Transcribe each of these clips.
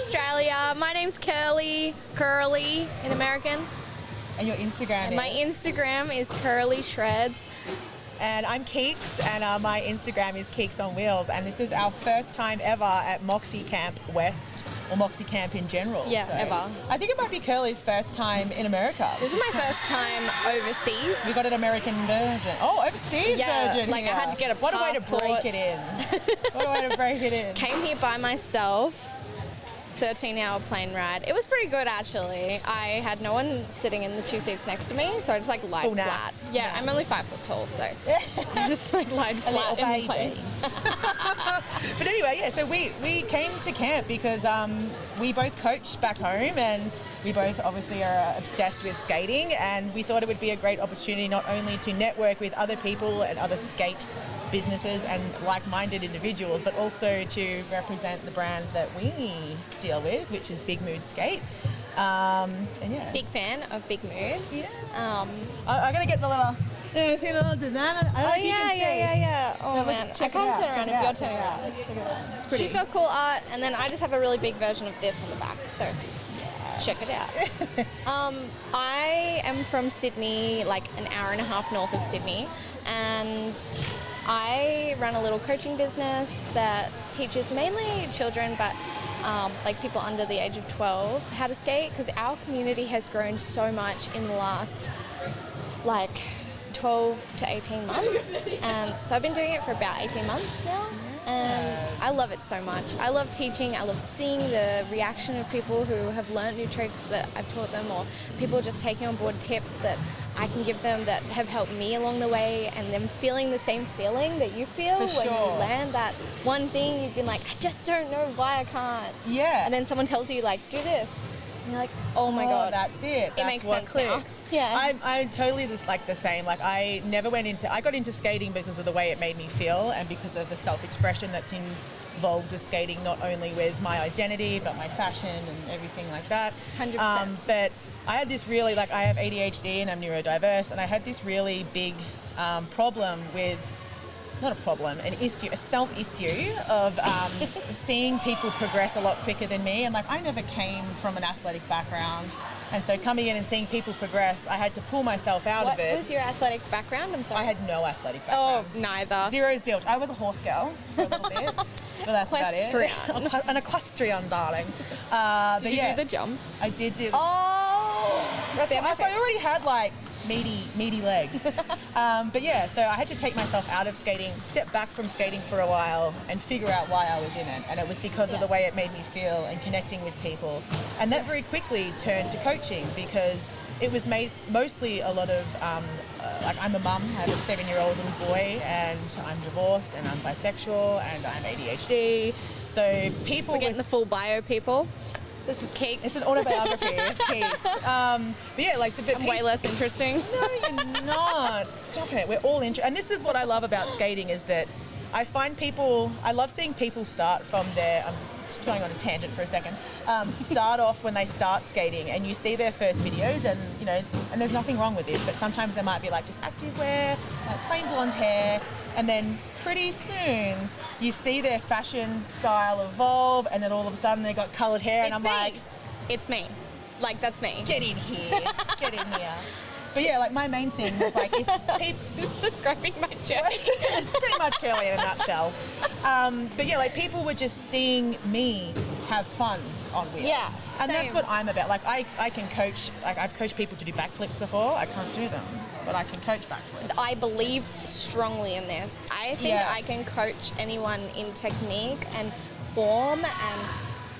Australia. My name's Curly in American. And your Instagram and my Instagram is Curly Shreds. And I'm Keeks, and my Instagram is Keeks on Wheels. And this is our first time ever at Moxie Camp West, or Moxie Camp in general. Yeah, so ever. I think it might be Curly's first time in America. This is my first time overseas. You got an American virgin. Oh, overseas virgin. Like here. I had to get a What passport. a way to break it in. What a way to break it in. Came here by myself. 13-hour plane ride. It was pretty good actually. I had no one sitting in the two seats next to me, so I just like lied Full flat. naps. Yeah, I'm only 5 foot tall, so I just like lied flat in the plane. But anyway, yeah, so we came to camp because we both coach back home, and we both obviously are obsessed with skating, and we thought it would be a great opportunity not only to network with other people and other skate businesses and like-minded individuals, but also to represent the brand that we deal with, which is Big Mood Skate. And yeah. Big fan of Big Mood. Yeah. I gotta get the little. Yeah. Oh man, I can't turn around if you're turning around. It's pretty. She's got cool art, and then I just have a really big version of this on the back. So. Check it out. I am from Sydney, like an hour and a half north of Sydney, and I run a little coaching business that teaches mainly children, but like people under the age of 12, how to skate, because our community has grown so much in the last like 12 to 18 months, and so I've been doing it for about 18 months now. And I love it so much. I love teaching. I love seeing the reaction of people who have learned new tricks that I've taught them, or people just taking on board tips that I can give them that have helped me along the way, and them feeling the same feeling that you feel when you land that one thing you've been like, I just don't know why I can't. Yeah. And then someone tells you like, do this. And you're like, oh my God. That's it. It makes sense now. Yeah. I'm totally like the same. Like I got into skating because of the way it made me feel, and because of the self-expression that's involved with skating, not only with my identity, but my fashion and everything like that. 100%. But I had this really, like I have ADHD and I'm neurodiverse, and I had this really big problem with, not a problem, an issue, a self-issue of seeing people progress a lot quicker than me. And like I never came from an athletic background, and so coming in and seeing people progress, I had to pull myself out of it. What was your athletic background? I'm sorry. I had no athletic background. Oh, neither. Zero zilch. I was a horse girl for a little bit, but that's about it. An equestrian, darling. Did you do the jumps? I did do. That's so I already had like meaty legs. But yeah, so I had to take myself out of skating, step back from skating for a while, and figure out why I was in it. And it was because of the way it made me feel and connecting with people. And that very quickly turned to coaching, because it was mostly a lot of, like I'm a mum, I have a 7-year-old little boy, and I'm divorced, and I'm bisexual, and I'm ADHD. So people... We're getting the full bio, people. This is Keeks. It's an autobiography of Keeks. But yeah, like, so, I'm way less interesting. No, you're not. Stop it. We're all interested. And this is what I love about skating, is that I find people, I love seeing people start from their, I'm just going on a tangent for a second, start off when they start skating, and you see their first videos, and you know, and there's nothing wrong with this, but sometimes they might be like just active wear, plain blonde hair, and then pretty soon you see their fashion style evolve, and then all of a sudden they got coloured hair, and I'm like, it's me. Like, that's me. get in here, get in here. But yeah, like my main thing was like, if people... Just describing my journey. It's pretty much Curly in a nutshell. But yeah, like people were just seeing me have fun on wheels. Yeah, and same. that's what I'm about. Like I can coach, like I've coached people to do backflips before. I can't do them, but I can coach backflips. I believe strongly in this. I think I can coach anyone in technique and form and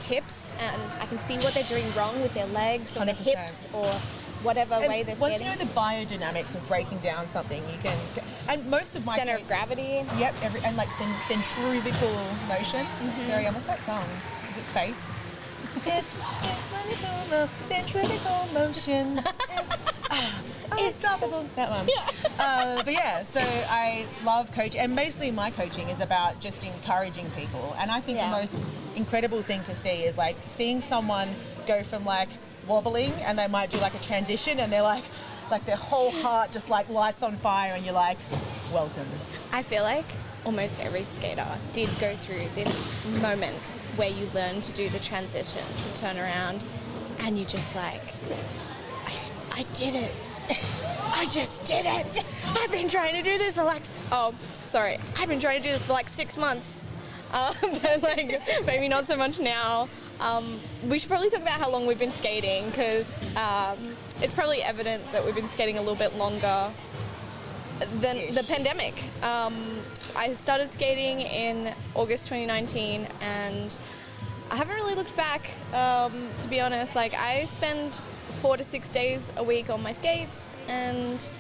tips, and I can see what they're doing wrong with their legs or 100%. their hips or whatever way they're once skating. you know the biodynamics of breaking down something, you can, and most of my center of gravity. Yep, and like centrifugal motion. It's very, what's that song? Is it Faith? It's centrifugal motion. It's unstoppable. That one. Yeah. But yeah, so I love coaching, and mostly my coaching is about just encouraging people. And I think the most incredible thing to see is like seeing someone go from like wobbling, and they might do like a transition, and they're like their whole heart just like lights on fire, and you're like, welcome. I feel like almost every skater did go through this moment where you learn to do the transition, to turn around, and you just like, I did it. I just did it. I've been trying to do this for like, I've been trying to do this for like 6 months. But like, maybe not so much now. We should probably talk about how long we've been skating, because it's probably evident that we've been skating a little bit longer than the pandemic. I started skating in August 2019, and I haven't really looked back, to be honest. Like, I spend 4 to 6 days a week on my skates, and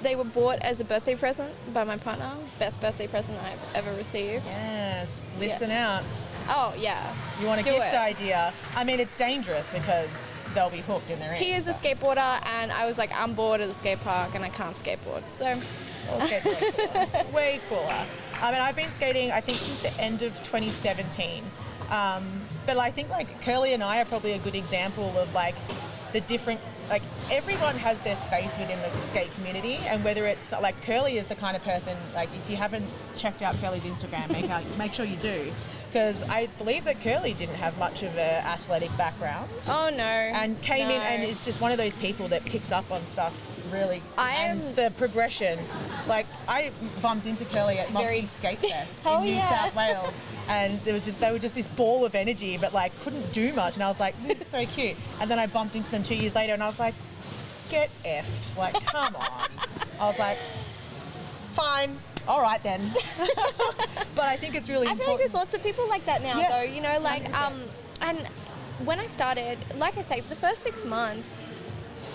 they were bought as a birthday present by my partner. Best birthday present I've ever received. Yes, listen out. Oh, yeah. You want a gift idea? I mean, it's dangerous because they'll be hooked in their ears. He is a skateboarder, and I was like, I'm bored at the skate park and I can't skateboard, so. Well, skate's way cooler. Way cooler. I mean, I've been skating, I think, since the end of 2017. But I think, like, Curly and I are probably a good example of, like, the different, like, everyone has their space within the skate community, and whether it's, like, Curly is the kind of person, like, if you haven't checked out Curly's Instagram, make sure you do. Because I believe that Curly didn't have much of an athletic background. Oh, no. And came in and is just one of those people that picks up on stuff really. And the progression. Like, I bumped into Curly at Moxie Skate Fest in New South Wales. And they were just this ball of energy, but like couldn't do much. And I was like, this is so cute. And then I bumped into them 2 years later, and I was like, get effed. Like, come on. I was like, fine. All right then. But I think it's really important. I feel like there's lots of people like that now, though. You know, like, 100%. And when I started, like I say, for the first 6 months,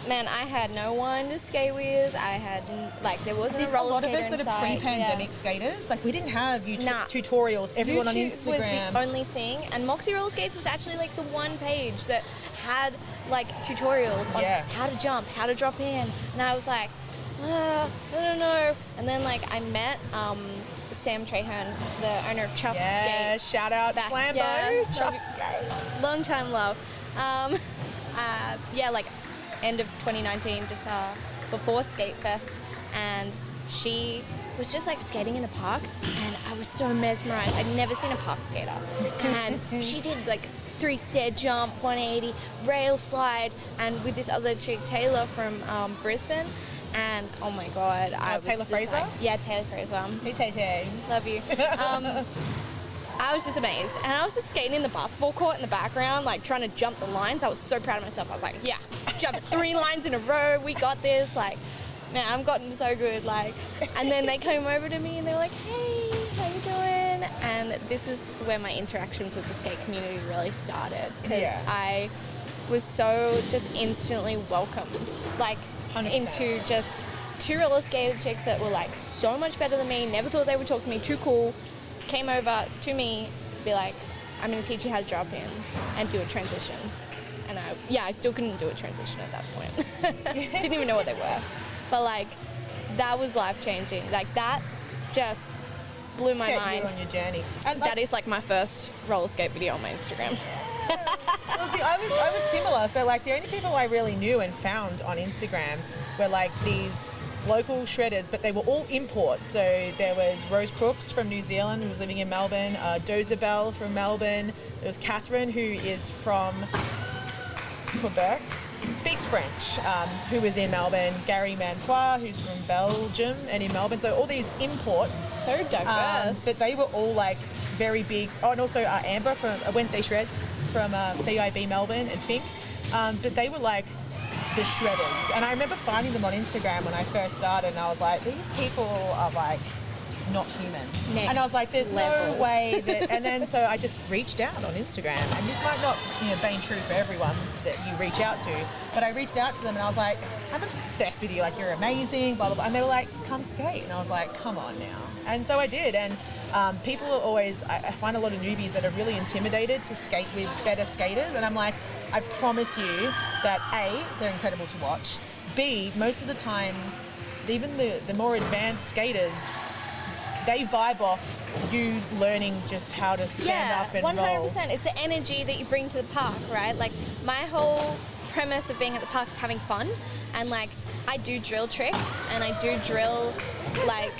man, I had no one to skate with. I had, like, there wasn't a roller skater inside. A lot of us that are pre-pandemic skaters, like, we didn't have tutorials, everyone on Instagram. YouTube was the only thing, and Moxie Roller Skates was actually, like, the one page that had, like, tutorials on how to jump, how to drop in, and I was like, I don't know. And then, like, I met Sam Traherne, the owner of Chuff Skates. Shout out Slambo, Chuff Skates. Long time love. Like, end of 2019, just before Skate Fest, and she was just like skating in the park, and I was so mesmerized. I'd never seen a park skater, and she did like 3-stair jump, 180, rail slide, and with this other chick, Taylor from Brisbane. And oh my god, I was Taylor Fraser? Like, Taylor Fraser. Hey, Tay. Love you. I was just amazed, and I was just skating in the basketball court in the background, like trying to jump the lines. I was so proud of myself. I was like, yeah, jump 3 lines in a row. We got this. Like, man, I've gotten so good. Like, and then they came over to me and they were like, hey, how you doing? And this is where my interactions with the skate community really started, because I was so just instantly welcomed, like 100%. Into just 2 roller skater chicks that were like so much better than me. Never thought they would talk to me. Too cool. Came over to me, be like, I'm going to teach you how to drop in and do a transition. And I still couldn't do a transition at that point. Didn't even know what they were. But like, that was life-changing. Like, that just blew my mind. You on your journey. And that is like my first roller skate video on my Instagram. Well, see, I was similar. So like, the only people I really knew and found on Instagram were like these local shredders, but they were all imports. So there was Rose Crooks from New Zealand, who was living in Melbourne, Dozabelle from Melbourne. There was Catherine, who is from Quebec, speaks French, who was in Melbourne. Gary Manfoy, who's from Belgium and in Melbourne. So all these imports. So diverse. But they were all like very big. Oh, and also Amber from Wednesday Shreds from CIB Melbourne and Fink. But they were like the shredders. And I remember finding them on Instagram when I first started, and I was like, these people are like not human. Next and I was like, there's level. no way that, and then so I just reached out on Instagram, and this might not, be true for everyone that you reach out to, but I reached out to them and I was like, I'm obsessed with you, like, you're amazing, blah, blah, blah. And they were like, come skate. And I was like, come on now. And so I did. And people are always, I find a lot of newbies that are really intimidated to skate with better skaters. And I'm like, I promise you that A, they're incredible to watch. B, most of the time, even the more advanced skaters, they vibe off you learning just how to stand up and 100%. roll. It's the energy that you bring to the park, right? Like, my whole premise of being at the park is having fun. And, like, I do drill tricks, and I do drill, like,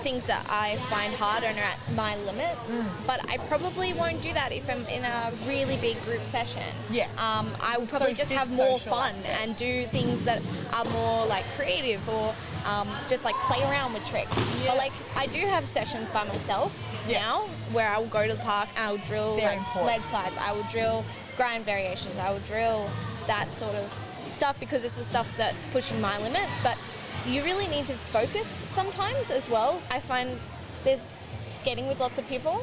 things that I find hard and are at my limits. But I probably won't do that if I'm in a really big group session. Yeah. I will probably just have more fun and do things that are more like creative or just like play around with tricks. Yeah. But like I do have sessions by myself now where I will go to the park and I will drill ledge slides. I will drill grind variations. I will drill that sort of stuff because it's the stuff that's pushing my limits. But you really need to focus sometimes as well. I find there's skating with lots of people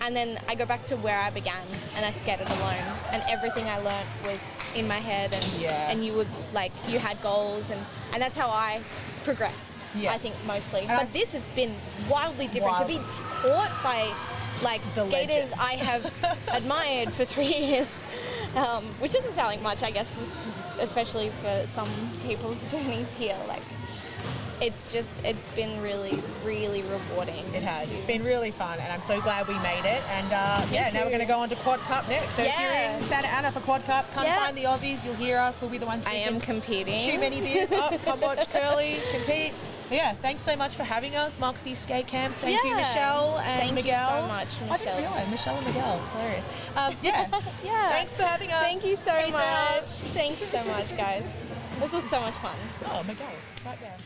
and then I go back to where I began and I skated alone and everything I learned was in my head and you would like you had goals and that's how I progress, I think mostly. But this has been wildly different to be taught by like the skaters legends. I have admired for 3 years, which doesn't sound like much, I guess, especially for some people's journeys here. Like, it's been really, really rewarding. It has. It's been really fun, and I'm so glad we made it. And now we're going to go on to Quad Cup next. So if you're in Santa Ana for Quad Cup, come find the Aussies. You'll hear us. We'll be the ones. I am competing. Too many beers up. Come watch Curly compete. Yeah, thanks so much for having us, Moxie Skate Camp. Thank you, Michelle and Miguel. Thank you so much, Michelle. I didn't realize Michelle and Miguel. Hilarious. Thanks for having us. Thank you so much. Thanks so much, guys. This was so much fun. Oh, Miguel, right there.